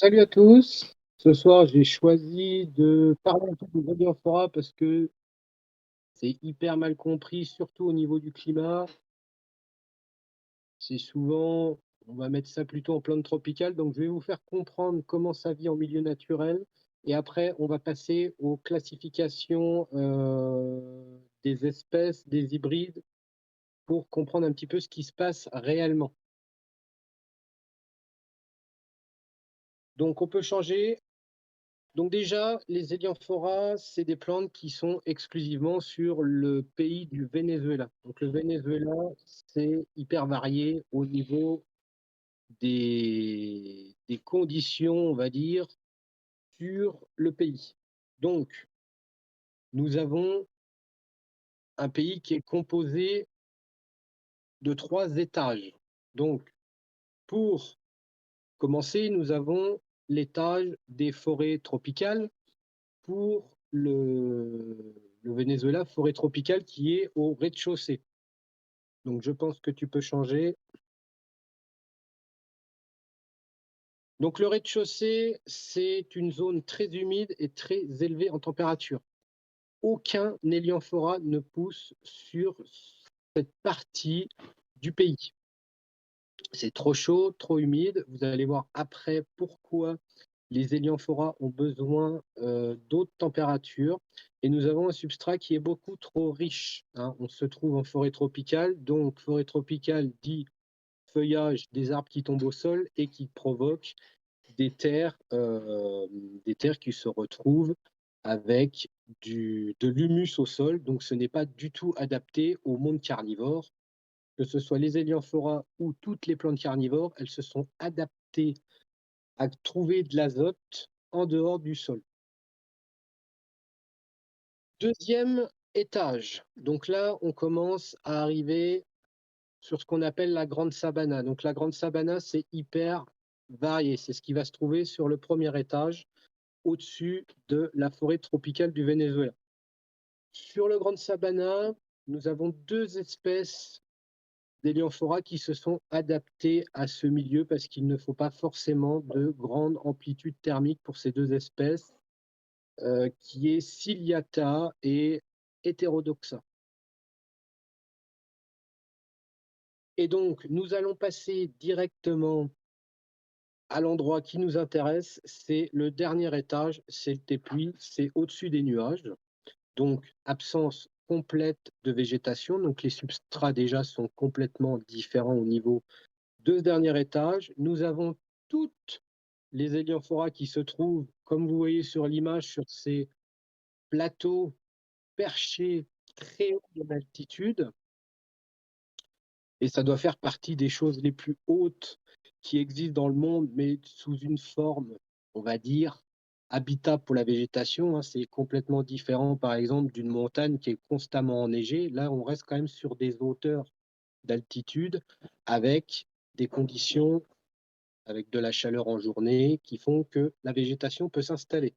Salut à tous. Ce soir, j'ai choisi de parler un peu des Audiophora parce que c'est hyper mal compris, surtout au niveau du climat. C'est souvent, on va mettre ça plutôt en plante tropicale. Donc, je vais vous faire comprendre comment ça vit en milieu naturel. Et après, on va passer aux classifications des espèces, des hybrides, pour comprendre un petit peu ce qui se passe réellement. Donc, on peut changer. Donc déjà, les Helianthora, c'est des plantes qui sont exclusivement sur le pays du Venezuela. Donc le Venezuela, c'est hyper varié au niveau des conditions, on va dire, sur le pays. Donc, nous avons un pays qui est composé de 3 étages. Donc, pour commencer, nous avons l'étage des forêts tropicales, pour le Venezuela, forêt tropicale qui est au rez-de-chaussée. Donc je pense que tu peux changer. Donc le rez-de-chaussée, c'est une zone très humide et très élevée en température. Aucun Helianthora ne pousse sur cette partie du pays. C'est trop chaud, trop humide. Vous allez voir après pourquoi les Helianthora ont besoin d'autres températures. Et nous avons un substrat qui est beaucoup trop riche, hein. On se trouve en forêt tropicale, donc forêt tropicale dit feuillage des arbres qui tombent au sol et qui provoquent des terres qui se retrouvent avec de l'humus au sol. Donc ce n'est pas du tout adapté au monde carnivore. Que ce soit les Helianthora ou toutes les plantes carnivores, elles se sont adaptées à trouver de l'azote en dehors du sol. Deuxième étage. Donc là, on commence à arriver sur ce qu'on appelle la grande sabana. Donc la grande sabana, c'est hyper varié. C'est ce qui va se trouver sur le premier étage, au-dessus de la forêt tropicale du Venezuela. Sur le grande sabana, nous avons 2 espèces d'Helianthora qui se sont adaptées à ce milieu parce qu'il ne faut pas forcément de grande amplitude thermique pour ces 2 espèces. Qui est Ciliata et Heterodoxa. Et donc, nous allons passer directement à l'endroit qui nous intéresse, c'est le dernier étage, c'est le tépuis, c'est au-dessus des nuages. Donc, absence complète de végétation. Donc, les substrats déjà sont complètement différents au niveau de ce dernier étage. Nous avons toutes les Helianthora qui se trouvent, comme vous voyez sur l'image, sur ces plateaux perchés très haut en altitude, et ça doit faire partie des choses les plus hautes qui existent dans le monde, mais sous une forme, on va dire, habitat pour la végétation, hein. C'est complètement différent, par exemple, d'une montagne qui est constamment enneigée. Là, on reste quand même sur des hauteurs d'altitude avec des conditions, avec de la chaleur en journée, qui font que la végétation peut s'installer.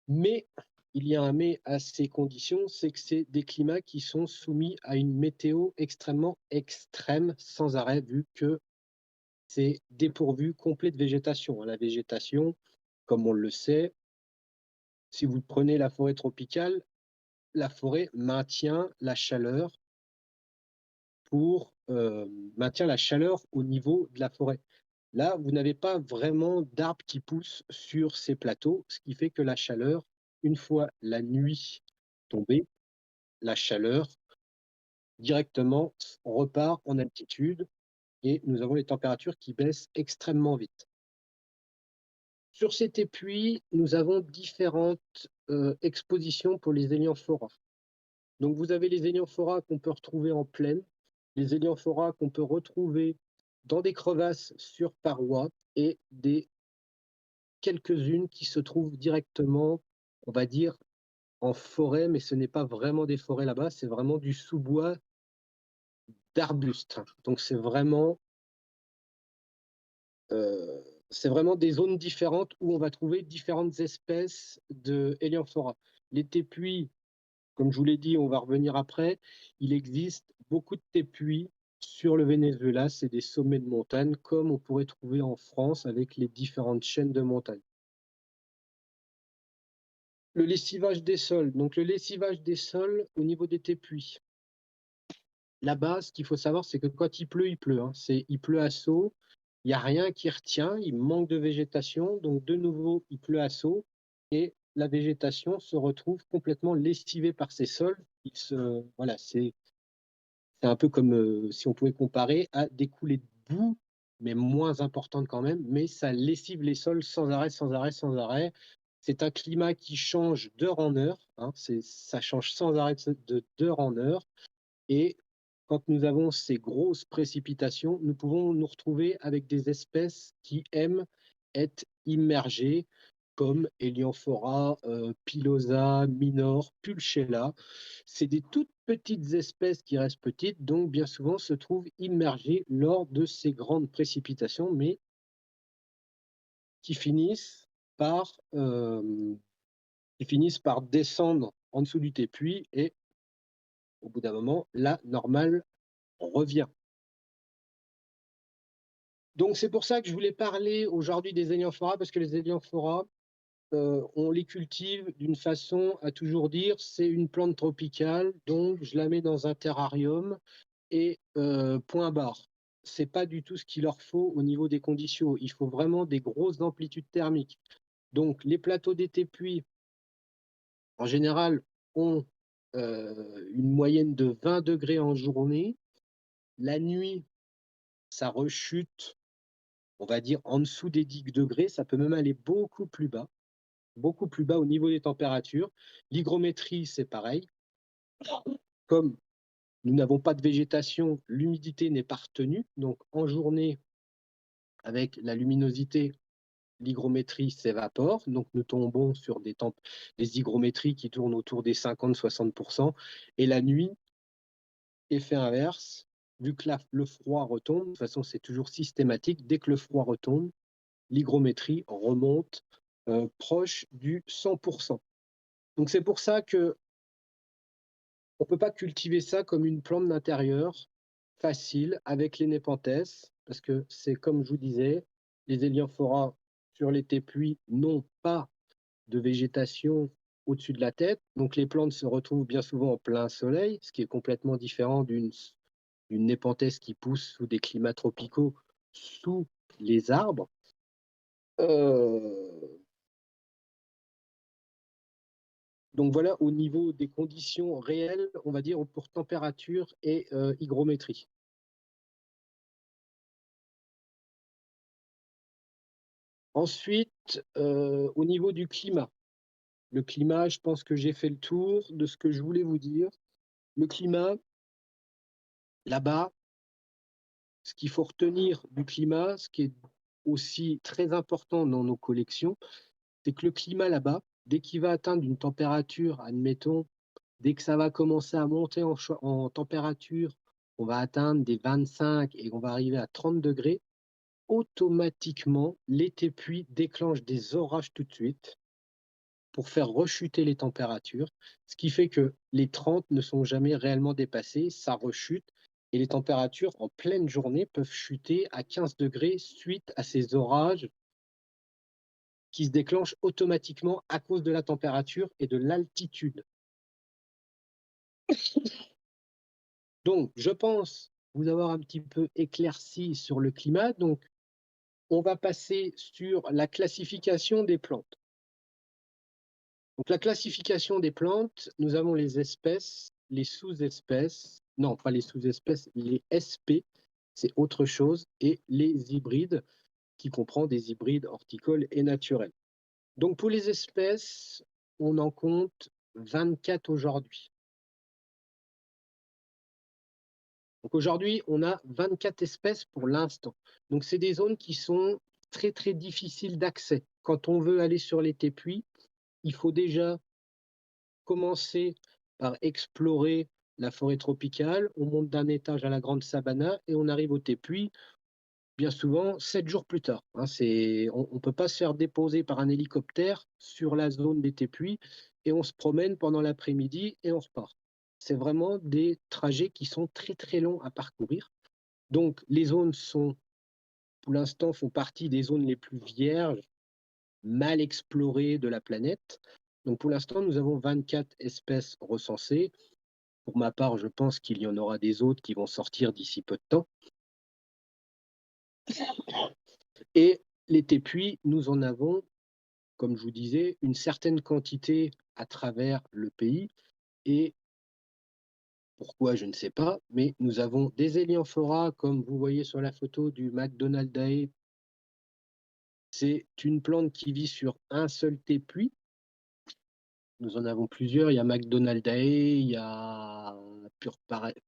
Mais il y a un mais à ces conditions, c'est que c'est des climats qui sont soumis à une météo extrêmement extrême sans arrêt, vu que c'est dépourvu complet de végétation. La végétation, comme on le sait, si vous prenez la forêt tropicale, la forêt maintient la chaleur maintient la chaleur au niveau de la forêt. Là, vous n'avez pas vraiment d'arbres qui poussent sur ces plateaux, ce qui fait que la chaleur, une fois la nuit tombée, la chaleur directement repart en altitude et nous avons les températures qui baissent extrêmement vite. Sur ces tépuis, nous avons différentes expositions pour les Helianthora. Donc vous avez les Helianthora qu'on peut retrouver en plaine, les Helianthora qu'on peut retrouver dans des crevasses sur parois et quelques-unes qui se trouvent directement, on va dire, en forêt, mais ce n'est pas vraiment des forêts là-bas, c'est vraiment du sous-bois d'arbustes. Donc euh, c'est vraiment des zones différentes où on va trouver différentes espèces de Helianthora. Les tépuis, comme je vous l'ai dit, on va revenir après, il existe beaucoup de tépuis Sur le Venezuela, c'est des sommets de montagne comme on pourrait trouver en France avec les différentes chaînes de montagnes. Le lessivage des sols. Donc le lessivage des sols au niveau des tépuis. Là-bas, ce qu'il faut savoir, c'est que quand il pleut, hein. Il pleut à seau, il n'y a rien qui retient, il manque de végétation, donc de nouveau, il pleut à seau, et la végétation se retrouve complètement lessivée par ces sols. Voilà, c'est un peu comme si on pouvait comparer à des coulées de boue, mais moins importantes quand même, mais ça lessive les sols sans arrêt, sans arrêt, sans arrêt. C'est un climat qui change d'heure en heure, hein, ça change sans arrêt d'heure en heure. Et quand nous avons ces grosses précipitations, nous pouvons nous retrouver avec des espèces qui aiment être immergées, comme Elianthora, Pilosa, Minor, Pulchella. C'est des toutes petites espèces qui restent petites, donc bien souvent se trouvent immergées lors de ces grandes précipitations, mais qui finissent par, descendre en dessous du tépuis et au bout d'un moment, la normale revient. Donc c'est pour ça que je voulais parler aujourd'hui des Elianthora, parce que les Elianthora, on les cultive d'une façon à toujours dire c'est une plante tropicale, donc je la mets dans un terrarium et point barre. C'est pas du tout ce qu'il leur faut au niveau des conditions. Il faut vraiment des grosses amplitudes thermiques. Donc les plateaux des tépuis, en général, ont une moyenne de 20 degrés en journée. La nuit, ça rechute, on va dire, en dessous des 10 degrés. Ça peut même aller beaucoup plus bas au niveau des températures. L'hygrométrie, c'est pareil. Comme nous n'avons pas de végétation, l'humidité n'est pas retenue. Donc en journée, avec la luminosité, l'hygrométrie s'évapore. Donc nous tombons sur des hygrométries qui tournent autour des 50-60%. Et la nuit, effet inverse, vu que le froid retombe, de toute façon c'est toujours systématique, dès que le froid retombe, l'hygrométrie remonte proche du 100%. Donc c'est pour ça que on ne peut pas cultiver ça comme une plante d'intérieur facile avec les Nepenthes, parce que c'est comme je vous disais, les Elianthora sur les tépuis n'ont pas de végétation au-dessus de la tête, donc les plantes se retrouvent bien souvent en plein soleil, ce qui est complètement différent d'une Nepenthes qui pousse sous des climats tropicaux, sous les arbres. Donc voilà, au niveau des conditions réelles, on va dire pour température et hygrométrie. Ensuite, au niveau du climat. Le climat, je pense que j'ai fait le tour de ce que je voulais vous dire. Le climat, là-bas, ce qu'il faut retenir du climat, ce qui est aussi très important dans nos collections, c'est que le climat là-bas, dès qu'il va atteindre une température, admettons, dès que ça va commencer à monter en température, on va atteindre des 25 et on va arriver à 30 degrés, automatiquement, les tépuis déclenchent des orages tout de suite pour faire rechuter les températures, ce qui fait que les 30 ne sont jamais réellement dépassées, ça rechute, et les températures en pleine journée peuvent chuter à 15 degrés suite à ces orages qui se déclenchent automatiquement à cause de la température et de l'altitude. Donc, je pense vous avoir un petit peu éclairci sur le climat. Donc, on va passer sur la classification des plantes. Donc, la classification des plantes, nous avons les espèces, les sous-espèces, non, pas les sous-espèces, les SP, c'est autre chose, et les hybrides, qui comprend des hybrides horticoles et naturels. Donc, pour les espèces, on en compte 24 aujourd'hui. Donc aujourd'hui, on a 24 espèces pour l'instant. Donc c'est des zones qui sont très très difficiles d'accès. Quand on veut aller sur les tépuis, il faut déjà commencer par explorer la forêt tropicale. On monte d'un étage à la grande sabana et on arrive au tépuis bien souvent 7 jours plus tard. On ne peut pas se faire déposer par un hélicoptère sur la zone des tépuis et on se promène pendant l'après-midi et on repart. c'est vraiment des trajets qui sont très très longs à parcourir. Donc les zones sont, pour l'instant, font partie des zones les plus vierges, mal explorées de la planète. Donc pour l'instant, nous avons 24 espèces recensées. Pour ma part, je pense qu'il y en aura des autres qui vont sortir d'ici peu de temps. Et les tépuis, nous en avons, comme je vous disais, une certaine quantité à travers le pays. Et pourquoi, je ne sais pas, mais nous avons des Elianthora, comme vous voyez sur la photo du McDonaldae. C'est une plante qui vit sur un seul tépuis. Nous en avons plusieurs. Il y a McDonaldae, il y a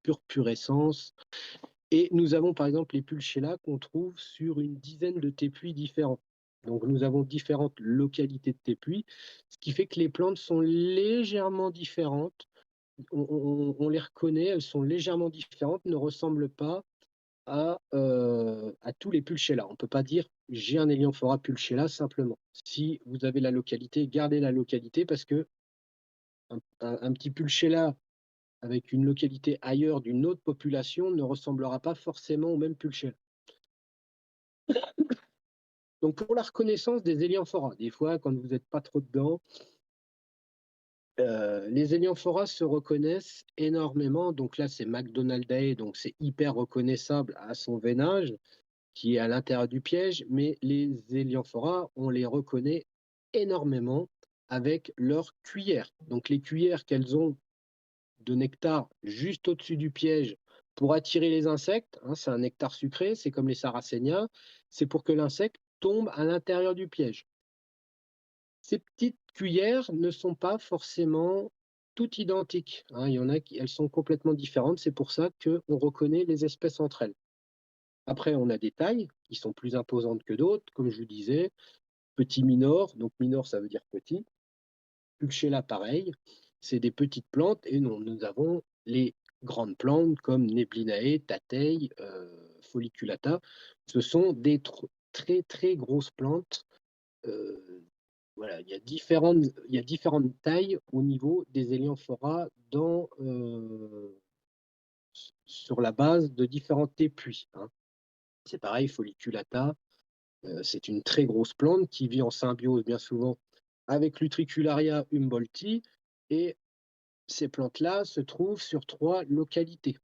Purpurescence. Et nous avons par exemple les Pulchella qu'on trouve sur une dizaine de tépuis différents. Donc nous avons différentes localités de tépuis, ce qui fait que les plantes sont légèrement différentes. On les reconnaît, elles sont légèrement différentes, ne ressemblent pas à tous les Pulchella. On ne peut pas dire j'ai un Elianthora Pulchella simplement. Si vous avez la localité, gardez la localité parce que un petit Pulchella avec une localité ailleurs d'une autre population ne ressemblera pas forcément au même Pulchella. Donc pour la reconnaissance des Elianthora, des fois quand vous n'êtes pas trop dedans, les Elianthora se reconnaissent énormément. Donc là c'est McDonaldae, donc c'est hyper reconnaissable à son veinage qui est à l'intérieur du piège, mais les Elianthora, on les reconnaît énormément avec leurs cuillères. Donc les cuillères qu'elles ont de nectar juste au-dessus du piège pour attirer les insectes, hein, c'est un nectar sucré, c'est comme les sarracénias, c'est pour que l'insecte tombe à l'intérieur du piège. Ces petites cuillères ne sont pas forcément toutes identiques, hein, il y en a qui elles sont complètement différentes, c'est pour ça qu'on reconnaît les espèces entre elles. Après, on a des tailles qui sont plus imposantes que d'autres, comme je vous disais, petit minor, donc minor ça veut dire petit, Pulchella pareil, c'est des petites plantes et nous avons les grandes plantes comme Neblinae, Tatei, Folliculata. Ce sont des très très grosses plantes. Voilà, il y a différentes tailles au niveau des Elianthora sur la base de différents tépuis, hein. C'est pareil, Folliculata, c'est une très grosse plante qui vit en symbiose bien souvent avec l'Utricularia humboldti et ces plantes-là se trouvent sur 3 localités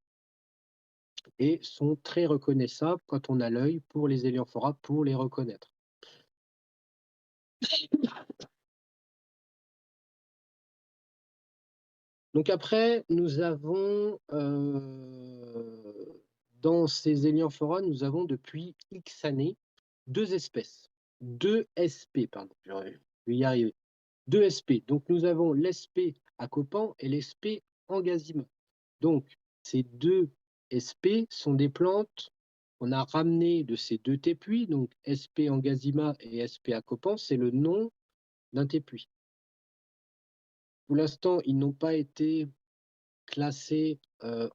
et sont très reconnaissables quand on a l'œil pour les Elianthora pour les reconnaître. Donc après, nous avons dans ces Elianthora, nous avons depuis X années 2 espèces, 2 SP, pardon, je vais y arriver. 2 SP. Donc nous avons l'SP Acopan et l'SP Angasima. Donc ces 2 SP sont des plantes qu'on a ramenées de ces 2 tépuis, donc SP Angasima et SP Acopan, c'est le nom d'un tépuis. Pour l'instant, ils n'ont pas été classés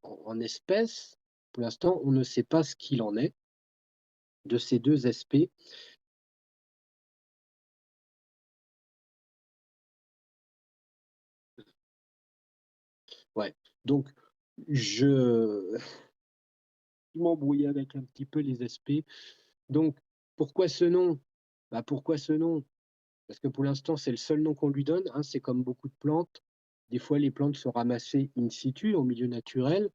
en espèces. Pour l'instant, on ne sait pas ce qu'il en est de ces 2 SP. Ouais. Donc je m'embrouille avec un petit peu les SP. Donc pourquoi ce nom? Bah, pourquoi ce nom? Parce que pour l'instant, c'est le seul nom qu'on lui donne, hein, c'est comme beaucoup de plantes. Des fois, les plantes sont ramassées in situ, au milieu naturel.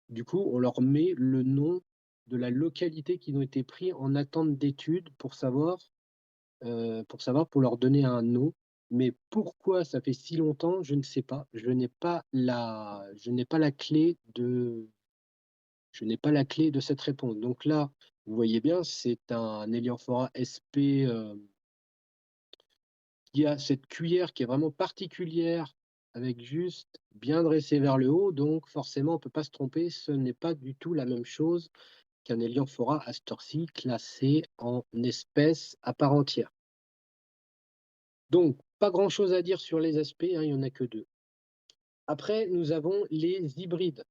Du coup, on leur met le nom de la localité qui ont été pris en attente d'études pour leur donner un nom. Mais pourquoi ça fait si longtemps, je ne sais pas. Je n'ai pas la clé de cette réponse. Donc là, vous voyez bien, c'est un Elianthora SP qui a cette cuillère qui est vraiment particulière, avec juste bien dressé vers le haut, donc forcément on ne peut pas se tromper, ce n'est pas du tout la même chose qu'un Elianthora astorci classé en espèce à part entière. Donc, pas grand-chose à dire sur les aspects, hein, il n'y en a que 2. Après, nous avons les hybrides.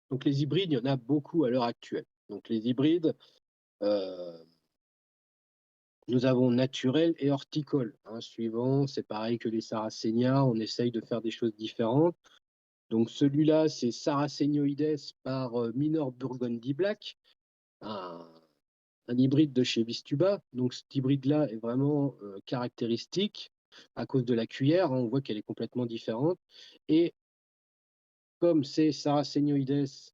Donc les hybrides, il y en a beaucoup à l'heure actuelle. Donc les hybrides, Nous avons naturel et horticole. Suivant, c'est pareil que les Sarracenia, on essaye de faire des choses différentes. Donc celui-là, c'est Sarracenoides par Minor Burgundy Black, un, un hybride de chez Vistuba. Donc cet hybride-là est vraiment caractéristique à cause de la cuillère. On voit qu'elle est complètement différente. Et comme c'est Sarracenoides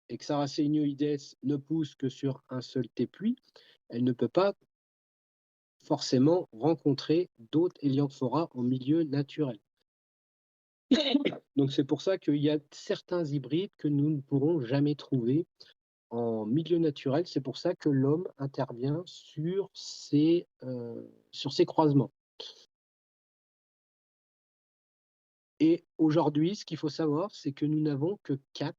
et que Sarracenoides ne pousse que sur un seul tépuis, elle ne peut pas forcément rencontrer d'autres Helianthora en milieu naturel. Donc c'est pour ça qu'il y a certains hybrides que nous ne pourrons jamais trouver en milieu naturel. C'est pour ça que l'homme intervient sur ces croisements. Et aujourd'hui, ce qu'il faut savoir, c'est que nous n'avons que 4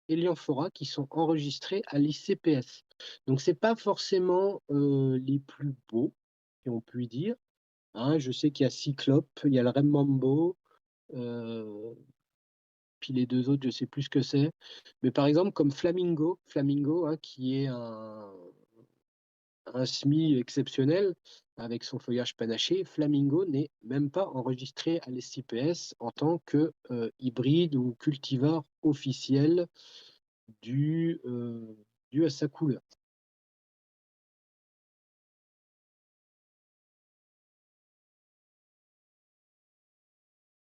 Helianthora qui sont enregistrés à l'ICPS. Donc c'est pas forcément les plus beaux, si on peut dire. Je sais qu'il y a Cyclope, il y a le Remmambo, puis les 2 autres, je sais plus ce que c'est. Mais par exemple, comme Flamingo, qui est un SMI exceptionnel avec son feuillage panaché, Flamingo n'est même pas enregistré à l'SCPS en tant que hybride ou cultivar officiel dû à sa couleur.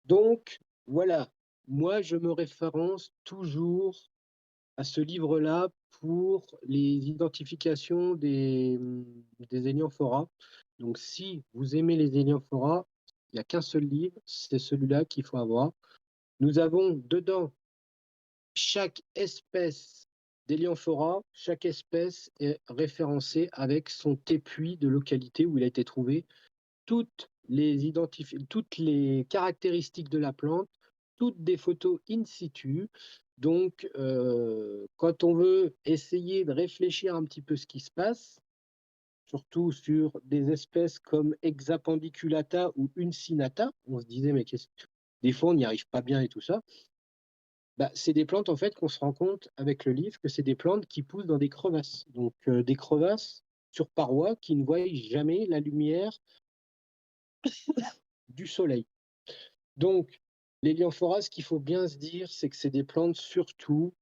Donc, voilà, moi je me référence toujours à ce livre-là pour les identifications des Helianthora. Donc, si vous aimez les Helianthora, il n'y a qu'un seul livre, c'est celui-là qu'il faut avoir. Nous avons dedans chaque espèce d'Helianthora, chaque espèce est référencée avec son tépuis de localité où il a été trouvé, toutes les caractéristiques de la plante, toutes des photos in situ. Donc, quand on veut essayer de réfléchir un petit peu ce qui se passe, surtout sur des espèces comme Hexapendiculata ou Uncinata, on se disait, mais des fois, on n'y arrive pas bien et tout ça. C'est des plantes, en fait, qu'on se rend compte avec le livre que c'est des plantes qui poussent dans des crevasses. Donc, des crevasses sur parois qui ne voient jamais la lumière du soleil. Donc, les Helianthora, ce qu'il faut bien se dire, c'est que c'est des plantes surtout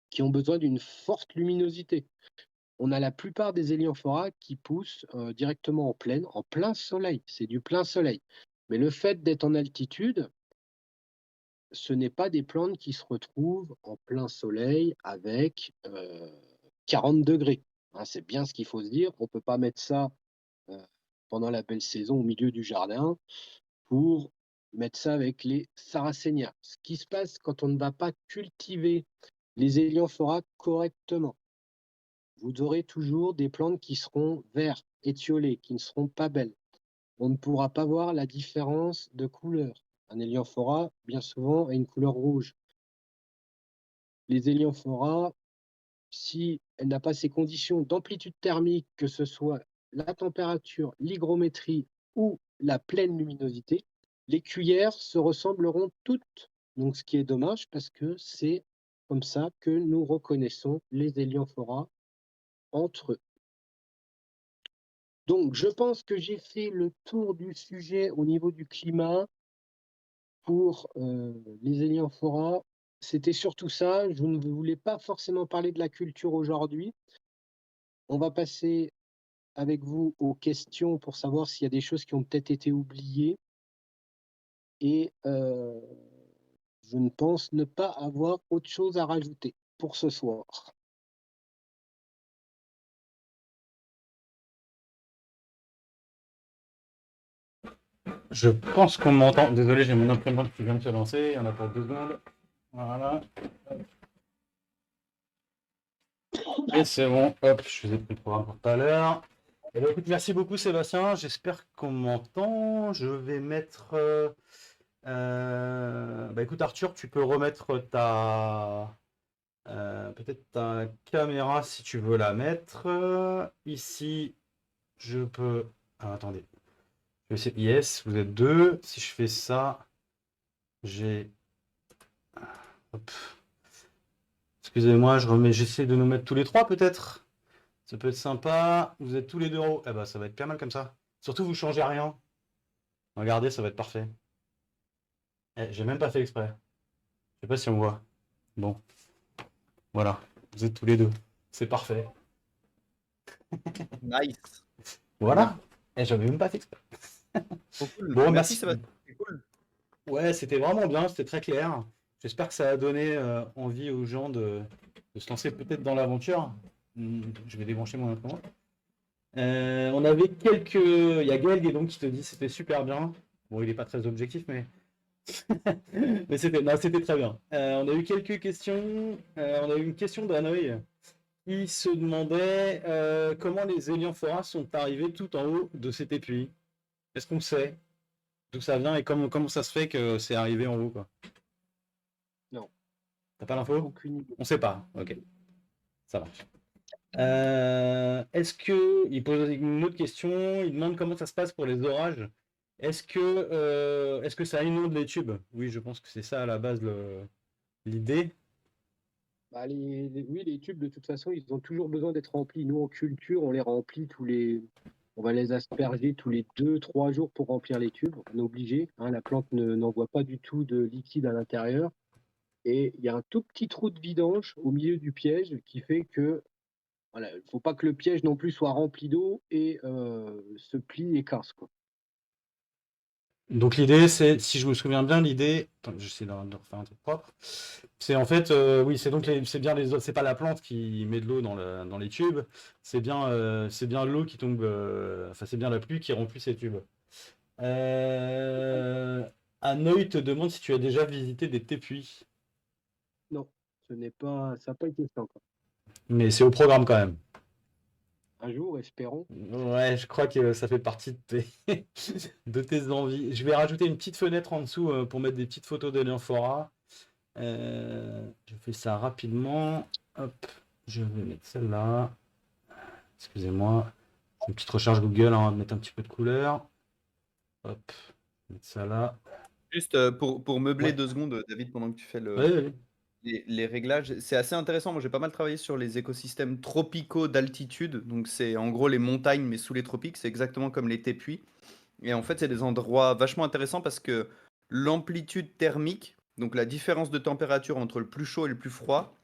qui ont besoin d'une forte luminosité. On a la plupart des Helianthora qui poussent directement en plein soleil. C'est du plein soleil. Mais le fait d'être en altitude, ce n'est pas des plantes qui se retrouvent en plein soleil avec 40 degrés. C'est bien ce qu'il faut se dire. On ne peut pas mettre ça pendant la belle saison au milieu du jardin pour mettre ça avec les Sarracenia. Ce qui se passe quand on ne va pas cultiver les Helianthora correctement, vous aurez toujours des plantes qui seront vertes, étiolées, qui ne seront pas belles. On ne pourra pas voir la différence de couleur. Un Helianthora, bien souvent, a une couleur rouge. Les Helianthora, si elle n'a pas ces conditions d'amplitude thermique, que ce soit la température, l'hygrométrie ou la pleine luminosité, les cuillères se ressembleront toutes. Donc, ce qui est dommage parce que c'est comme ça que nous reconnaissons les Helianthora entre eux. Donc, je pense que j'ai fait le tour du sujet au niveau du climat pour les Helianthora. C'était surtout ça. Je ne voulais pas forcément parler de la culture aujourd'hui. On va passer avec vous aux questions pour savoir s'il y a des choses qui ont peut-être été oubliées. Et je ne pense ne pas avoir autre chose à rajouter pour ce soir. Je pense qu'on m'entend. Désolé, j'ai mon imprimante qui vient de se lancer. Il y en a pour 2 secondes. Voilà. Et c'est bon. Hop, je vous ai pris le programme pour tout à l'heure. Et bien, écoute, merci beaucoup Sébastien. J'espère qu'on m'entend. Je vais mettre. Écoute Arthur, tu peux remettre ta. Peut-être ta caméra si tu veux la mettre. Ici, je peux. Ah, attendez. Je vais essayer. Yes, vous êtes 2. Si je fais ça, j'ai. Hop. Excusez-moi, j'essaie de nous mettre tous les 3 peut-être. Ça peut être sympa. Vous êtes tous les deux en haut. Eh ben, ça va être pas mal comme ça. Surtout, vous changez rien. Regardez, ça va être parfait. J'ai même pas fait exprès. Je sais pas si on voit. Bon, voilà. Vous êtes tous les deux. C'est parfait. Nice. Voilà. J'avais même pas fait exprès. Trop cool. Bon, Merci merci. Sébastien. C'est cool. Ouais, c'était vraiment bien, c'était très clair. J'espère que ça a donné envie aux gens de se lancer peut-être dans l'aventure. Je vais débrancher mon imprimante. On avait quelques. Il y a Gaël donc qui te dit c'était super bien. Bon, il n'est pas très objectif, mais mais c'était non, c'était très bien. On a eu quelques questions. On a eu une question d'Hanoï qui se demandait comment les Élianphora sont arrivés tout en haut de cet épuis. Est-ce qu'on sait d'où ça vient et comment ça se fait que c'est arrivé en haut, quoi? Non. T'as pas l'info? Aucune idée. On sait pas. Ok, ça marche. Est-ce que il pose une autre question? Il demande comment ça se passe pour les orages. Est-ce que ça inonde les tubes? Oui, je pense que c'est ça à la base l'idée. Bah, oui, les tubes, de toute façon, ils ont toujours besoin d'être remplis. Nous, en culture, on les remplit on va les asperger tous les 2-3 jours pour remplir les tubes. On est obligé, hein, la plante n'envoie pas du tout de liquide à l'intérieur. Et il y a un tout petit trou de vidange au milieu du piège qui fait que, voilà, il ne faut pas que le piège non plus soit rempli d'eau et se plie et casse, quoi. Donc l'idée, c'est, si je me souviens bien, l'idée, attends, j'essaie de refaire un truc propre. C'est en fait, oui, c'est donc c'est bien c'est pas la plante qui met de l'eau dans les tubes, c'est bien l'eau qui tombe, enfin c'est bien la pluie qui remplit ces tubes. Hanoï te demande si tu as déjà visité des tépuis, Non, ça n'a pas été ça encore. mais c'est au programme quand même. Un jour, espérons. Ouais, je crois que ça fait partie de tes envies. Je vais rajouter une petite fenêtre en dessous pour mettre des petites photos de Lyanphora. Je fais ça rapidement. Hop, je vais mettre celle-là. Excusez-moi. C'est une petite recherche Google, hein, on va mettre un petit peu de couleur. Hop, mettre ça là. Juste pour meubler Ouais. 2 secondes, David, pendant que tu fais Ouais, ouais, ouais. les réglages, c'est assez intéressant. Moi, j'ai pas mal travaillé sur les écosystèmes tropicaux d'altitude. Donc, c'est en gros les montagnes, mais sous les tropiques. C'est exactement comme les tépuis. Et en fait, c'est des endroits vachement intéressants parce que l'amplitude thermique, donc la différence de température entre le plus chaud et le plus froid,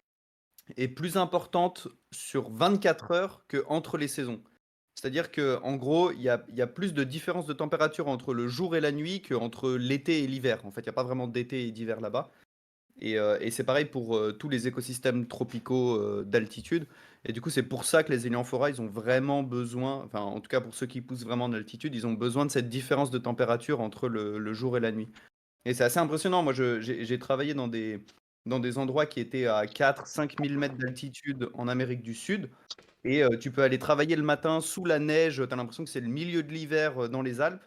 est plus importante sur 24 heures qu'entre les saisons. C'est-à-dire qu'en gros, il y a plus de différence de température entre le jour et la nuit qu'entre l'été et l'hiver. En fait, il n'y a pas vraiment d'été et d'hiver là-bas. Et c'est pareil pour tous les écosystèmes tropicaux d'altitude. Et du coup, c'est pour ça que les Hélianthora, ils ont vraiment besoin, enfin, en tout cas pour ceux qui poussent vraiment en altitude, ils ont besoin de cette différence de température entre le jour et la nuit. Et c'est assez impressionnant. Moi, j'ai travaillé dans des endroits qui étaient à 4-5 000 mètres d'altitude en Amérique du Sud. Et tu peux aller travailler le matin sous la neige. Tu as l'impression que c'est le milieu de l'hiver dans les Alpes.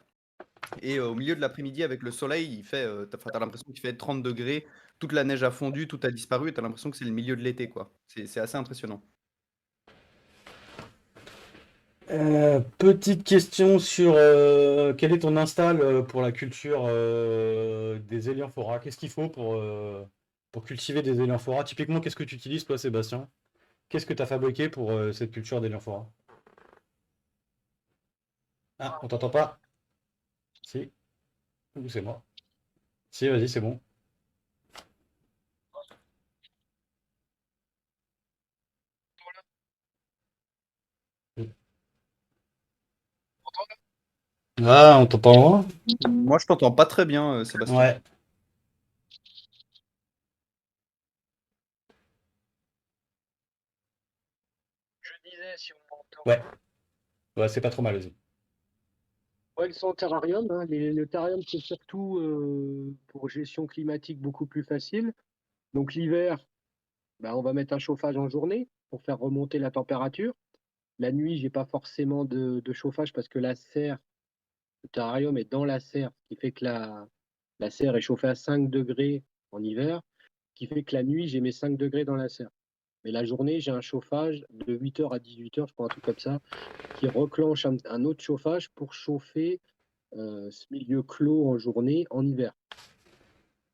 Et au milieu de l'après-midi, avec le soleil, t'as l'impression qu'il fait 30 degrés. Toute la neige a fondu, tout a disparu. Et tu as l'impression que c'est le milieu de l'été, quoi. C'est assez impressionnant. Petite question sur quel est ton install pour la culture des Hélianthora? Qu'est-ce qu'il faut pour cultiver des Hélianthora? Typiquement, qu'est-ce que tu utilises, toi, Sébastien? Qu'est-ce que tu as fabriqué pour cette culture d'Hélianthora? Ah, on t'entend pas? Si? Ou c'est moi? Si, vas-y, c'est bon. Ah, on t'entend? Moi, je t'entends pas très bien, Sébastien. Ouais. Je disais, si on m'entend. Ouais. Ouais, c'est pas trop mal, vas-y. Ouais, ils sont en terrarium, hein. Le terrarium, c'est surtout pour gestion climatique beaucoup plus facile. Donc l'hiver, bah, on va mettre un chauffage en journée pour faire remonter la température. La nuit, j'ai pas forcément de chauffage parce que la serre, le terrarium est dans la serre, ce qui fait que la serre est chauffée à 5 degrés en hiver, ce qui fait que la nuit, j'ai mes 5 degrés dans la serre. Mais la journée, j'ai un chauffage de 8h à 18h, je crois, un truc comme ça, qui reclenche un autre chauffage pour chauffer ce milieu clos en journée en hiver.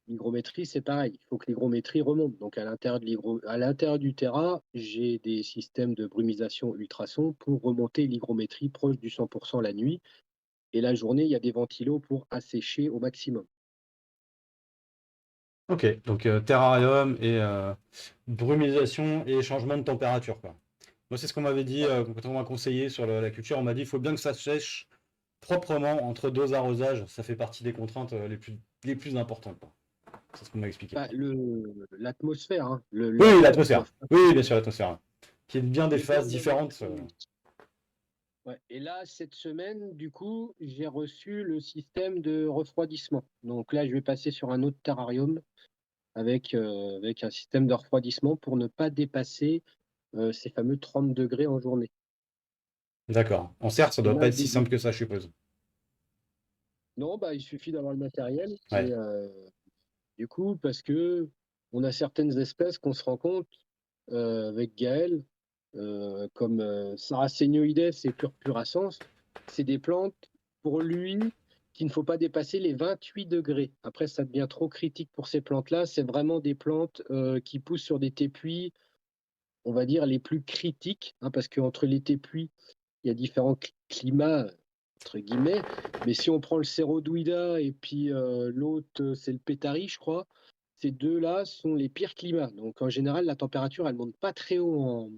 L'hygrométrie, c'est pareil. Il faut que l'hygrométrie remonte. Donc, à l'intérieur du terra, j'ai des systèmes de brumisation ultrasons pour remonter l'hygrométrie proche du 100% la nuit. Et la journée, il y a des ventilos pour assécher au maximum. Ok, donc terrarium et brumisation et changement de température, quoi. Moi, c'est ce qu'on m'avait dit quand on m'a conseillé sur la culture. On m'a dit il faut bien que ça sèche proprement entre deux arrosages. Ça fait partie des contraintes les plus importantes, quoi. C'est ce qu'on m'a expliqué. Bah, l'atmosphère, hein, Oui, l'atmosphère. Oui, bien sûr, l'atmosphère. Qui est bien des Et phases donc, différentes. ouais. Et là, cette semaine, du coup, j'ai reçu le système de refroidissement. Donc là, je vais passer sur un autre terrarium avec un système de refroidissement pour ne pas dépasser ces fameux 30 degrés en journée. D'accord. En serre, ça Et doit là, pas être si simple que ça, je suppose. non, bah, il suffit d'avoir le matériel. Ouais. Et du coup, parce que on a certaines espèces qu'on se rend compte avec Gaël, comme Sarracénioides et Purpurascens, c'est des plantes, pour lui, qu'il ne faut pas dépasser les 28 degrés. Après, ça devient trop critique pour ces plantes-là. C'est vraiment des plantes qui poussent sur des tépuis, on va dire, les plus critiques, hein, parce qu'entre les tépuis, il y a différents climats, entre guillemets. Mais si on prend le Cérodouida et puis l'autre, c'est le Pétari, je crois, ces deux-là sont les pires climats. Donc en général, la température, elle monte pas très haut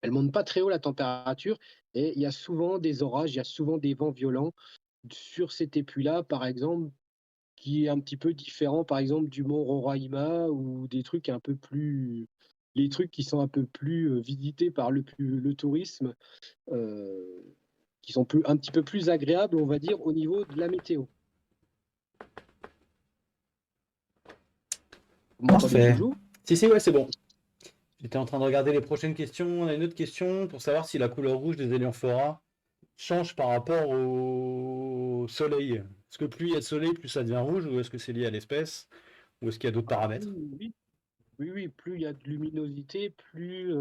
elle monte pas très haut la température et il y a souvent des orages, il y a souvent des vents violents sur cet épuis-là, par exemple, qui est un petit peu différent, par exemple, du mont Roraima ou des trucs un peu plus, les trucs qui sont un peu plus visités par le tourisme, euh, qui sont un petit peu plus agréables, on va dire, au niveau de la météo. Vous m'entendez Parfait. toujours? Si, ouais, c'est bon. J'étais en train de regarder les prochaines questions. On a une autre question pour savoir si la couleur rouge des Helianthora change par rapport au soleil. Est-ce que plus il y a de soleil, plus ça devient rouge, ou est-ce que c'est lié à l'espèce, ou est-ce qu'il y a d'autres paramètres? Oui, oui, oui, plus il y a de luminosité, plus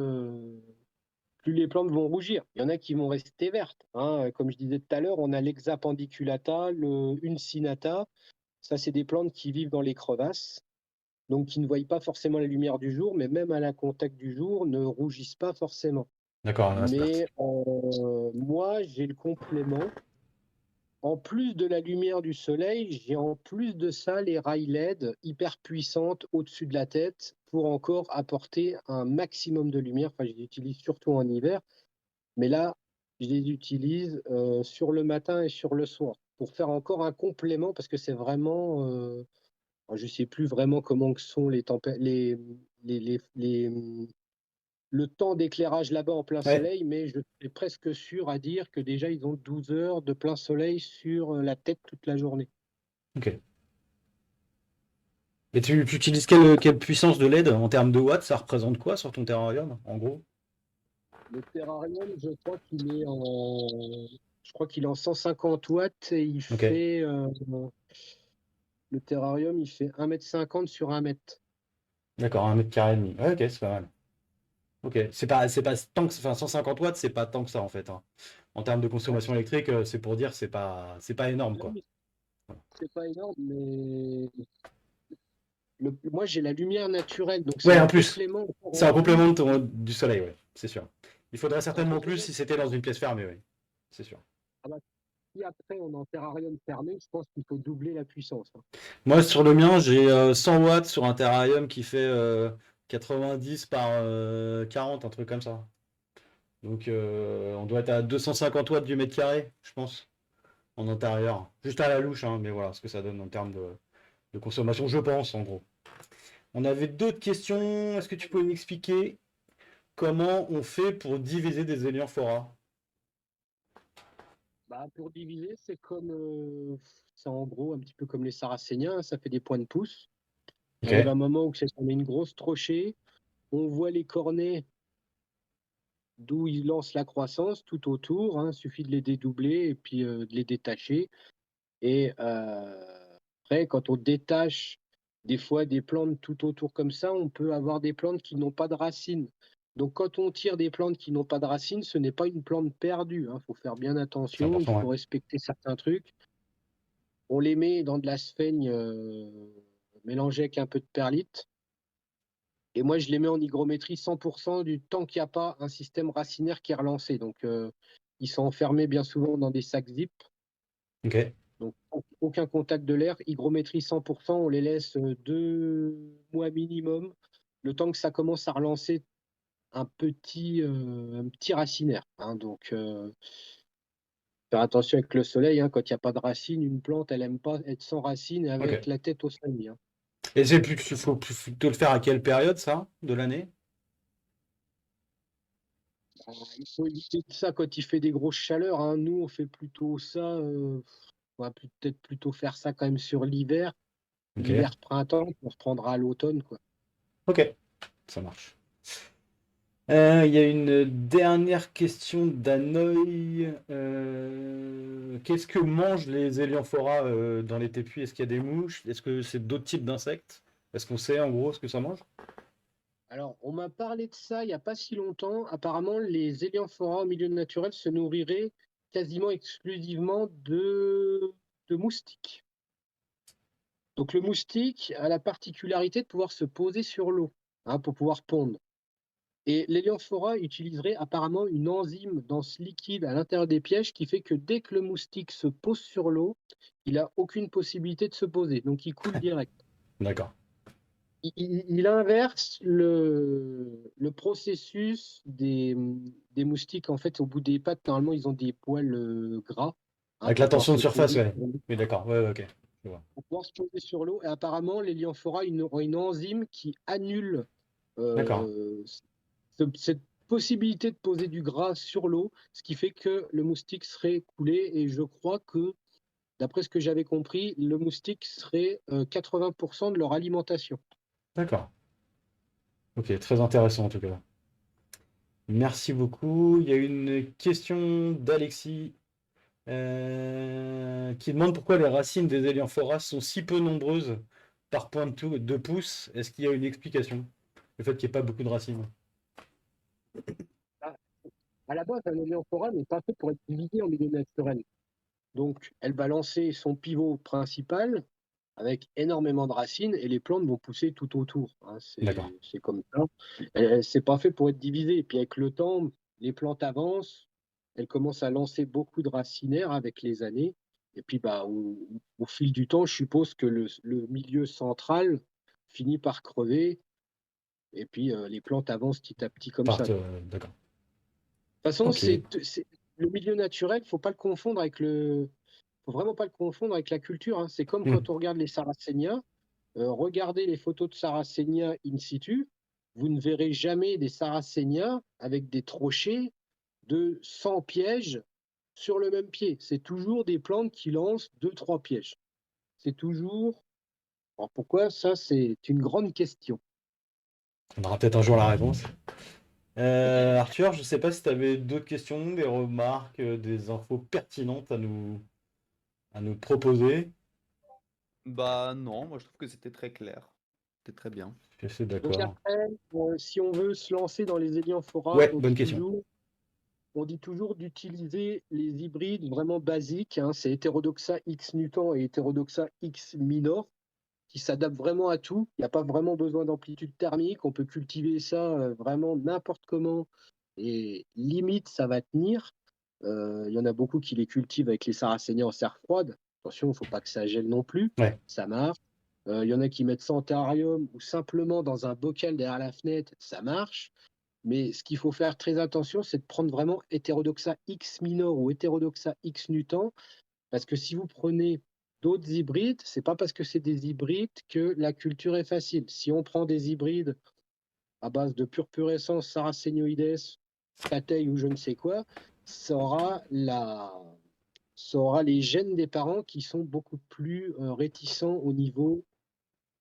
les plantes vont rougir. Il y en a qui vont rester vertes, hein. Comme je disais tout à l'heure, on a l'hexapendiculata, le uncinata. Ça, c'est des plantes qui vivent dans les crevasses, donc qui ne voient pas forcément la lumière du jour, mais même à la contact du jour, ne rougissent pas forcément. D'accord, on reste verte. Mais moi, j'ai le complément. En plus de la lumière du soleil, j'ai en plus de ça les rails LED hyper puissantes au-dessus de la tête pour encore apporter un maximum de lumière. Enfin, je les utilise surtout en hiver, mais là, je les utilise sur le matin et sur le soir pour faire encore un complément parce que c'est vraiment, je ne sais plus vraiment comment sont le temps d'éclairage là-bas en plein Ouais, soleil, mais je suis presque sûr à dire que déjà ils ont 12 heures de plein soleil sur la tête toute la journée. ok. Et tu utilises quelle puissance de LED en termes de watts? Ça représente quoi sur ton terrarium, en gros? Le terrarium, je crois qu'il est en 150 watts et Ok, le terrarium, il fait 1,50 m sur 1 mètre. d'accord, 1 mètre carré et demi. Ouais, ok, c'est pas mal. Ok, c'est pas tant que, enfin, 150 watts, c'est pas tant que ça en fait, hein. En termes de Ouais, consommation électrique, c'est pour dire, c'est pas énorme, quoi. oui, c'est pas énorme, mais moi j'ai la lumière naturelle, donc c'est Ouais, un en plus, complément c'est encore un en plus. complément du soleil, ouais, c'est sûr. Il faudrait C'est un certainement plus complément. si c'était dans une pièce fermée, oui, c'est sûr. Ah bah, si après on est en terrarium fermé, je pense qu'il faut doubler la puissance, hein. Moi, sur le mien, j'ai 100 watts sur un terrarium qui fait 90 par 40, un truc comme ça. Donc, on doit être à 250 watts du mètre carré, je pense, en intérieur. Juste à la louche, hein, mais voilà ce que ça donne en termes de consommation, je pense, en gros. On avait d'autres questions. Est-ce que tu peux m'expliquer comment on fait pour diviser des Helianthora? Bah, pour diviser, c'est en gros un petit peu comme les sarracéniens, hein, ça fait des points de pouce. Il arrive Ok. un moment où on a une grosse trochée, on voit les cornets d'où ils lancent la croissance tout autour, hein, il suffit de les dédoubler et puis de les détacher. Et après, quand on détache des fois des plantes tout autour comme ça, on peut avoir des plantes qui n'ont pas de racines. Donc quand on tire des plantes qui n'ont pas de racines, ce n'est pas une plante perdue, hein. Il faut faire bien C'est attention, il important, ouais. faut respecter certains trucs. On les met dans de la sphaigne mélangé avec un peu de perlite. Et moi, je les mets en hygrométrie 100% du temps qu'il n'y a pas un système racinaire qui est relancé. Donc, ils sont enfermés bien souvent dans des sacs zip. Ok. Donc, aucun contact de l'air. Hygrométrie 100%, on les laisse 2 mois minimum, le temps que ça commence à relancer un petit racinaire. Hein. Donc, faire attention avec le soleil. Hein. Quand il n'y a pas de racines, une plante, elle n'aime pas être sans racines et avec Ok. la tête au soleil. Hein. Et faut plutôt le faire à quelle période, ça, de l'année? Il faut éviter ça quand il fait des grosses chaleurs. Hein. Nous, on fait plutôt ça. On va peut-être plutôt faire ça quand même sur l'hiver. Ok. L'hiver-printemps, on reprendra à l'automne, quoi. Ok, ça marche. Il y a une dernière question d'Hanoï. Qu'est-ce que mangent les Helianthora dans les tépuis? Est-ce qu'il y a des mouches? Est-ce que c'est d'autres types d'insectes? Est-ce qu'on sait en gros ce que ça mange? Alors, on m'a parlé de ça il n'y a pas si longtemps. Apparemment, les Helianthora au milieu naturel se nourriraient quasiment exclusivement de moustiques. Donc, le moustique a la particularité de pouvoir se poser sur l'eau, hein, pour pouvoir pondre. Et l'Helianthora utiliserait apparemment une enzyme dans ce liquide à l'intérieur des pièges qui fait que dès que le moustique se pose sur l'eau, il n'a aucune possibilité de se poser. Donc, il coule direct. D'accord. Il inverse le processus des moustiques. En fait, au bout des pattes, normalement, ils ont des poils gras, hein, Avec la pour pouvoir tension de se surface, poser ouais. sur l'eau. Oui, d'accord. Ouais, ouais, ok. Je vois. Pour pouvoir se poser sur l'eau. Et apparemment, les Lianphora ont une enzyme qui annule D'accord. cette possibilité de poser du gras sur l'eau, ce qui fait que le moustique serait coulé. Et je crois que, d'après ce que j'avais compris, le moustique serait 80% de leur alimentation. D'accord. Ok, très intéressant en tout cas. Merci beaucoup. Il y a une question d'Alexis qui demande pourquoi les racines des Helianthora sont si peu nombreuses par point de pouce. Est-ce qu'il y a une explication? Le fait qu'il n'y ait pas beaucoup de racines. À la base, un Helianthora n'est pas fait pour être divisé en milieu naturel. Donc, elle va lancer son pivot principal avec énormément de racines et les plantes vont pousser tout autour. Hein. D'accord. C'est comme ça. C'est pas fait pour être divisé. Et puis, avec le temps, les plantes avancent, elles commencent à lancer beaucoup de racinaires avec les années. Et puis, bah, au fil du temps, je suppose que le milieu central finit par crever. Et puis, les plantes avancent petit à petit comme ça. Part, De d'accord. toute façon, Ok. le milieu naturel, faut pas le confondre avec faut vraiment pas le confondre avec la culture. Hein. C'est comme Hmm. quand on regarde les Sarracénias. Regardez les photos de Sarracénia in situ. Vous ne verrez jamais des Sarracénias avec des trochées de 100 pièges sur le même pied. C'est toujours des plantes qui lancent 2-3 pièges. C'est toujours. Alors pourquoi? Ça, c'est une grande question. On aura peut-être un jour la réponse. Arthur, je ne sais pas si tu avais d'autres questions, des remarques, des infos pertinentes à nous proposer. Bah non, moi je trouve que c'était très clair. C'était très bien. Je suis Donc d'accord. après, si on veut se lancer dans les Hélianthora, Ouais, bonne question. on dit toujours d'utiliser les hybrides vraiment basiques. Hein, c'est Heterodoxa X Nutant et Heterodoxa X Minor qui s'adaptent vraiment à tout. Il n'y a pas vraiment besoin d'amplitude thermique. On peut cultiver ça vraiment n'importe comment et limite ça va tenir. Il y en a beaucoup qui les cultivent avec les sarracénias en serre froide. Attention, il ne faut pas que ça gèle non plus. Ouais, Ça marche. Il y en a qui mettent ça en terrarium ou simplement dans un bocal derrière la fenêtre. Ça marche. Mais ce qu'il faut faire très attention, c'est de prendre vraiment Heterodoxa X minor ou Heterodoxa X nutant, parce que si vous prenez d'autres hybrides, c'est pas parce que c'est des hybrides que la culture est facile. Si on prend des hybrides à base de purpurescence, sarracénioides, tatei ou je ne sais quoi, ça aura les gènes des parents qui sont beaucoup plus réticents au niveau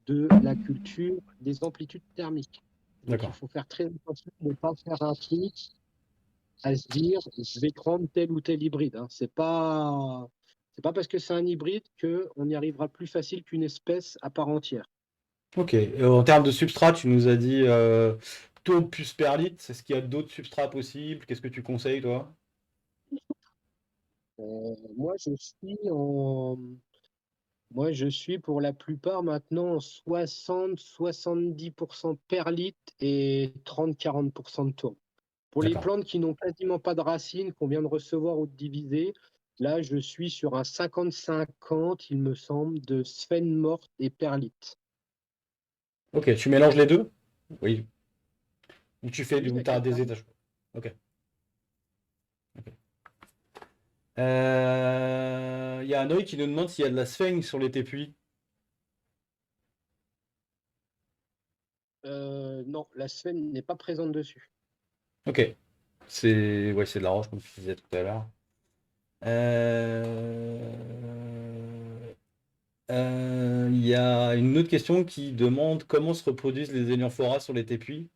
de la culture des amplitudes thermiques. Donc il d'accord. faut faire très attention de ne pas faire un truc à se dire je vais prendre tel ou tel hybride. Hein. C'est pas parce que c'est un hybride qu'on y arrivera plus facile qu'une espèce à part entière. Ok. En termes de substrat, tu nous as dit taupe plus perlite. Est-ce qu'il y a d'autres substrats possibles? Qu'est-ce que tu conseilles, toi? Moi, je suis en Moi, je suis pour la plupart maintenant 60-70% perlite et 30-40% de tourbe. Pour les D'accord. plantes qui n'ont quasiment pas de racines, qu'on vient de recevoir ou de diviser, là, je suis sur un 50-50, il me semble, de sphène morte et perlite. Ok, tu mélanges les deux? Oui. Ou tu fais Oui, ou avec t'as la des perlite. étages. Ok. Il y a un œil qui nous demande s'il y a de la sphaigne sur les tépuis. Non, la sphène n'est pas présente dessus. Ok. C'est ouais, c'est de la roche, comme tu disais tout à l'heure. Il y a une autre question qui demande comment se reproduisent les Helianthora sur les tépuis.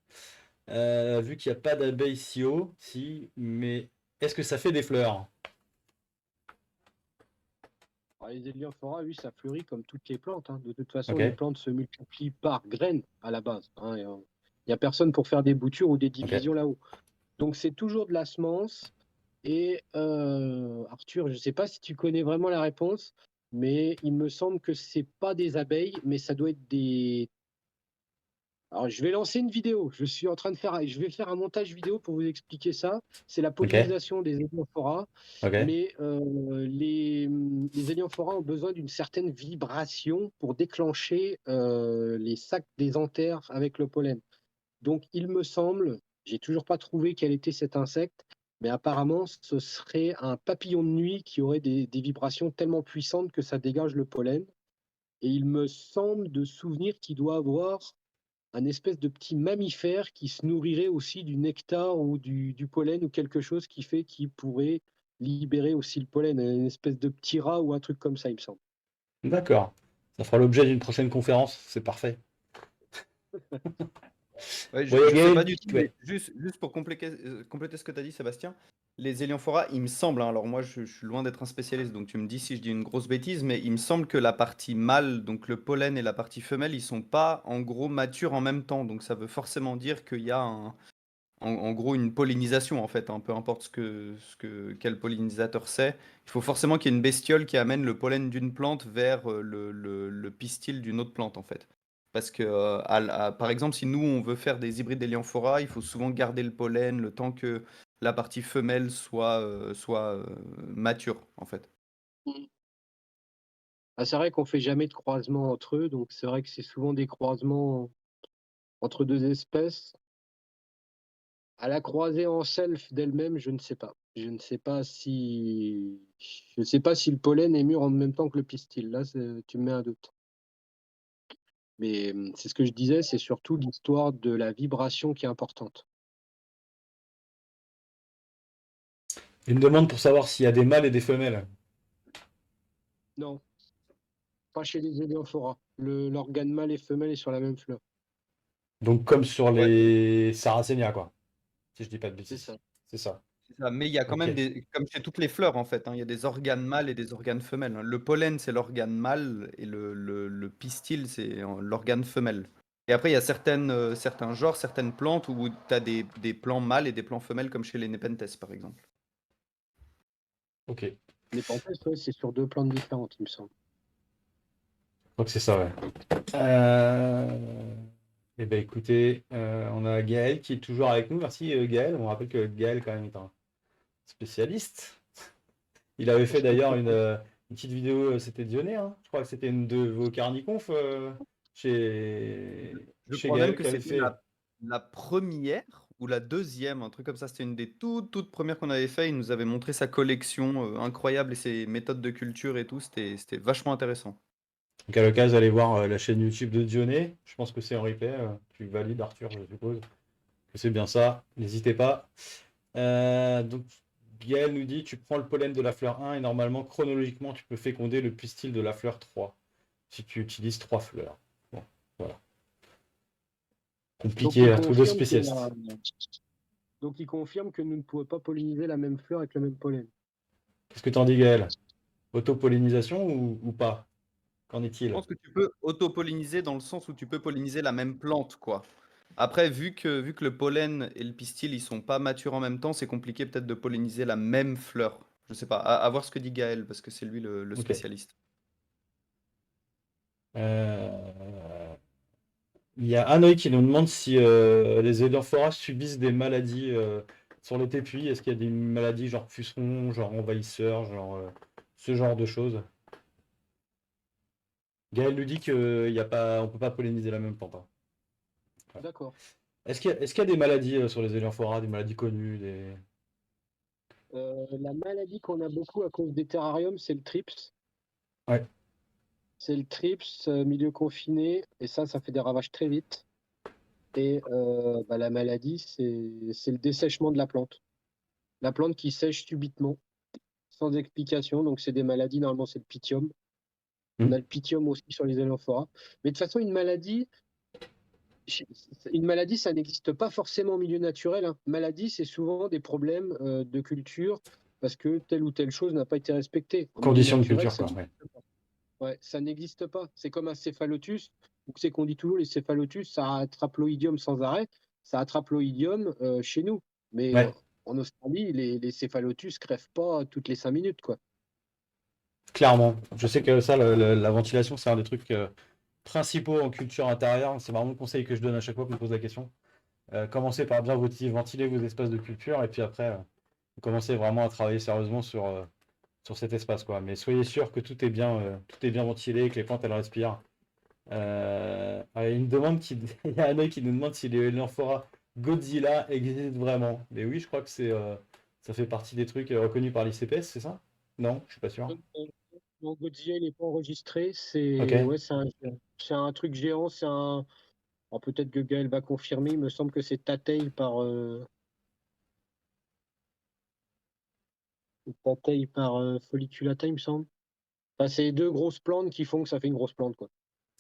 Vu qu'il n'y a pas d'abeilles si haut, si, mais est-ce que ça fait des fleurs? Alors, les Helianthora, oui, ça fleurit comme toutes les plantes, hein. De toute façon, Ok, les plantes se multiplient par graines à la base, hein, il n'y a personne pour faire des boutures ou des ok. divisions là-haut. Donc, c'est toujours de la semence. Et Arthur, je ne sais pas si tu connais vraiment la réponse, mais il me semble que c'est pas des abeilles, mais ça doit être des. Alors, je vais lancer une vidéo. Je vais faire un montage vidéo pour vous expliquer ça. C'est la Ok, pollinisation des Helianthora, ok. mais les Helianthora ont besoin d'une certaine vibration pour déclencher les sacs des anthères avec le pollen. Donc, il me semble, j'ai toujours pas trouvé quel était cet insecte, mais apparemment, ce serait un papillon de nuit qui aurait des vibrations tellement puissantes que ça dégage le pollen. Et il me semble de souvenir qu'il doit avoir un espèce de petit mammifère qui se nourrirait aussi du nectar ou du pollen ou quelque chose qui fait qu'il pourrait libérer aussi le pollen, une espèce de petit rat ou un truc comme ça, il me semble. D'accord. Ça fera l'objet d'une prochaine conférence, c'est parfait. Ouais, Bon, il y a je sais pas Gaël du tout, mais ouais. juste pour compléter ce que tu as dit, Sébastien, les Helianthora, il me semble, hein, alors moi je suis loin d'être un spécialiste, donc tu me dis si je dis une grosse bêtise, mais il me semble que la partie mâle, donc le pollen et la partie femelle, ils sont pas en gros matures en même temps, donc ça veut forcément dire qu'il y a en gros une pollinisation en fait, hein, peu importe quel pollinisateur c'est, il faut forcément qu'il y ait une bestiole qui amène le pollen d'une plante vers le pistil d'une autre plante en fait. Parce que, par exemple, si nous on veut faire des hybrides d'Helianthora, il faut souvent garder le pollen le temps que la partie femelle soit mature en fait. Ah, c'est vrai qu'on fait jamais de croisement entre eux, donc c'est vrai que c'est souvent des croisements entre deux espèces. À la croisée en self d'elle-même, je ne sais pas. Je ne sais pas si le pollen est mûr en même temps que le pistil. Là, tu me mets un doute. Mais c'est ce que je disais, c'est surtout l'histoire de la vibration qui est importante. Une demande pour savoir s'il y a des mâles et des femelles. Non, pas chez les Helianthora. L'organe mâle et femelle est sur la même fleur. Donc comme sur Ouais, les Sarracenia, quoi. Si je dis pas de C'est bêtises. ça. C'est ça. c'est ça. Mais il y a quand Ok. même comme chez toutes les fleurs en fait, hein, il y a des organes mâles et des organes femelles, hein. Le pollen c'est l'organe mâle et le pistil c'est l'organe femelle. Et après il y a certains genres, certaines plantes où tu as des plants mâles et des plants femelles comme chez les Nepenthes par exemple. Ok. Je Les pentestes, ouais, c'est sur deux plantes différentes, il me semble. crois que c'est ça, ouais. Eh ben écoutez, on a Gaël qui est toujours avec nous. Merci Gaël. On rappelle que Gaël quand même est un spécialiste. Il avait fait d'ailleurs une petite vidéo, c'était Dionné, hein. Je crois que c'était une de vos carniconf Je chez crois même Gaël que qui avait c'était fait. la première ou la deuxième, un truc comme ça. C'était une des toutes premières qu'on avait fait. Il nous avait montré sa collection incroyable et ses méthodes de culture et tout. C'était vachement intéressant. Donc à l'occasion, allez voir la chaîne YouTube de Dionné. Je pense que c'est en replay. Tu valides, Arthur, je suppose que c'est bien ça. N'hésitez pas. Donc Gaël nous dit, tu prends le pollen de la fleur 1 et normalement, chronologiquement, tu peux féconder le pistil de la fleur 3 si tu utilises 3 fleurs. Bon, voilà. Donc, il Compliqué, un truc de confirme que, spécialiste. donc, il confirme que nous ne pouvons pas polliniser la même fleur avec le même pollen. Qu'est-ce que t'en dis, Gaël? Autopollinisation ou pas? Qu'en Je est-il? pense que tu peux auto-polliniser dans le sens où tu peux polliniser la même plante, quoi. Après, vu que le pollen et le pistil, ils sont pas matures en même temps, c'est compliqué peut-être de polliniser la même fleur. Je sais pas, à voir ce que dit Gaël, parce que c'est lui le Ok. spécialiste. Euh, Il y a Hanoï qui nous demande si les éléphantes subissent des maladies sur les tépuis. Est-ce qu'il y a des maladies genre pucerons, genre envahisseurs, genre ce genre de choses? Gaël nous dit qu'il y a pas, on peut pas polliniser la même plante, hein. Ouais. D'accord. Est-ce qu'il y a des maladies sur les éléphantes, des maladies connues, des... La maladie qu'on a beaucoup à cause des terrariums, c'est le TRIPS. Ouais. C'est le TRIPS, milieu confiné, et ça fait des ravages très vite. Et la maladie, c'est le dessèchement de la plante. La plante qui sèche subitement, sans explication. Donc, c'est des maladies, normalement, c'est le pythium. On a le pythium aussi sur les éléphantes. Mais de toute façon, une maladie, ça n'existe pas forcément en milieu naturel, hein. Maladie, c'est souvent des problèmes de culture parce que telle ou telle chose n'a pas été respectée. En milieu Conditions de naturel, culture, ça quoi. Ouais. n'existe pas. Ouais, ça n'existe pas. C'est comme un céphalotus. Donc c'est qu'on dit toujours les céphalotus, ça attrape l'oïdium sans arrêt. Ça attrape l'oïdium chez nous. Mais Ouais, en Australie, les céphalotus crèvent pas toutes les 5 minutes, quoi. clairement. Je sais que ça, la ventilation, c'est un des trucs principaux en culture intérieure. C'est vraiment le conseil que je donne à chaque fois qu'on me pose la question. Commencez par bien ventiler vos espaces de culture et puis après, vous commencez vraiment à travailler sérieusement sur cet espace, quoi. Mais soyez sûr que tout est bien ventilé, que les plantes elles respirent. Il y a un œil qui nous demande si les amphora Godzilla existent vraiment. Mais oui, je crois que ça fait partie des trucs reconnus par l'ICPS, c'est ça? Non, je suis pas sûr. Non, Godzilla, il n'est pas enregistré. Ok. C'est ouais, c'est un truc géant. Alors, peut-être que Gaël va confirmer. Il me semble que c'est Tatei par Folliculata, il me semble. Enfin, c'est deux grosses plantes qui font que ça fait une grosse plante, quoi.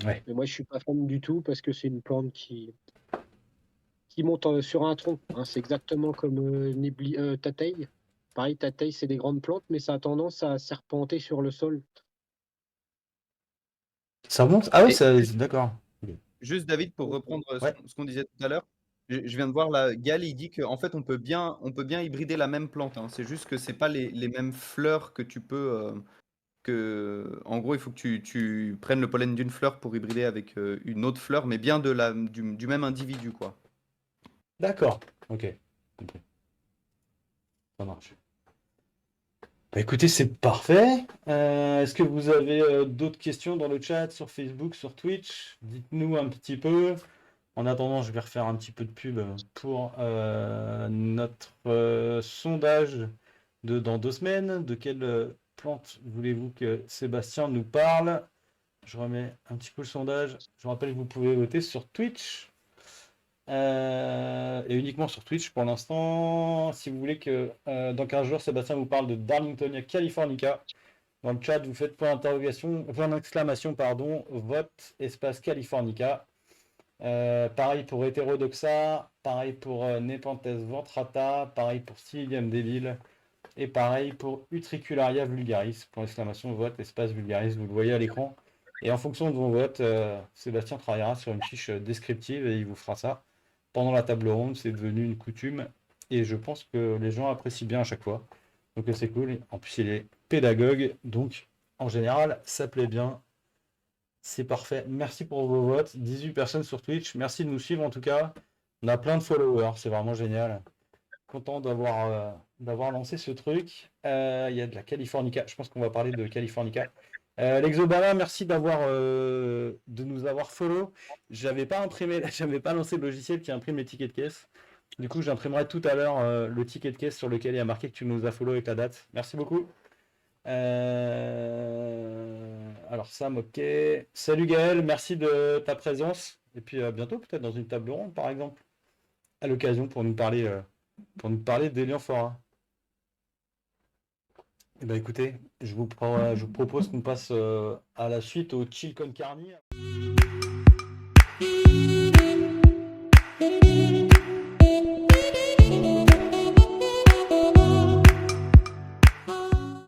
Ouais. Mais moi, je suis pas fan du tout parce que c'est une plante qui monte sur un tronc, hein. C'est exactement comme Tatei. Pareil, Tatei, c'est des grandes plantes, mais ça a tendance à serpenter sur le sol. Ça monte? Ah ouais, Et d'accord. juste David, pour Donc, reprendre Ouais. ce qu'on disait tout à l'heure, je viens de voir là, Gal, il dit qu'en fait, on peut bien hybrider la même plante, hein. C'est juste que c'est pas les mêmes fleurs que tu peux. En gros, il faut que tu prennes le pollen d'une fleur pour hybrider avec une autre fleur, mais bien du même individu, quoi. D'accord. Ok. Ok. Ça marche. Bah, écoutez, c'est parfait. Est-ce que vous avez d'autres questions dans le chat, sur Facebook, sur Twitch? Dites-nous un petit peu. En attendant, je vais refaire un petit peu de pub pour notre sondage de dans 2 semaines. De quelle plante voulez-vous que Sébastien nous parle? Je remets un petit peu le sondage. Je vous rappelle que vous pouvez voter sur Twitch. Et uniquement sur Twitch pour l'instant. Si vous voulez que dans 15 jours, Sébastien vous parle de Darlingtonia californica, dans le chat, vous faites point d'exclamation, pardon, vote espace californica. Pareil pour Heterodoxa, pareil pour Nepenthes ventrata, pareil pour Psyllium débile, et pareil pour Utricularia vulgaris, point d'exclamation, vote espace vulgaris, vous le voyez à l'écran. Et en fonction de vos votes, Sébastien travaillera sur une fiche descriptive et il vous fera ça pendant la table ronde. C'est devenu une coutume et je pense que les gens apprécient bien à chaque fois. Donc c'est cool. En plus, il est pédagogue, donc en général, ça plaît bien. C'est parfait. Merci pour vos votes. 18 personnes sur Twitch. Merci de nous suivre en tout cas. On a plein de followers. C'est vraiment génial. Content d'avoir lancé ce truc. Il y a de la Californica. Je pense qu'on va parler de Californica. L'Exobala, merci de nous avoir follow. J'avais pas lancé le logiciel qui imprime les tickets de caisse. Du coup, j'imprimerai tout à l'heure le ticket de caisse sur lequel il y a marqué que tu nous as follow avec la date. Merci beaucoup. Alors Sam, ok. Salut Gaël, merci de ta présence. Et puis à bientôt peut-être dans une table ronde par exemple, à l'occasion pour nous parler d'Elianphora. Eh ben écoutez, je vous propose qu'on passe à la suite au Chill Con Carne.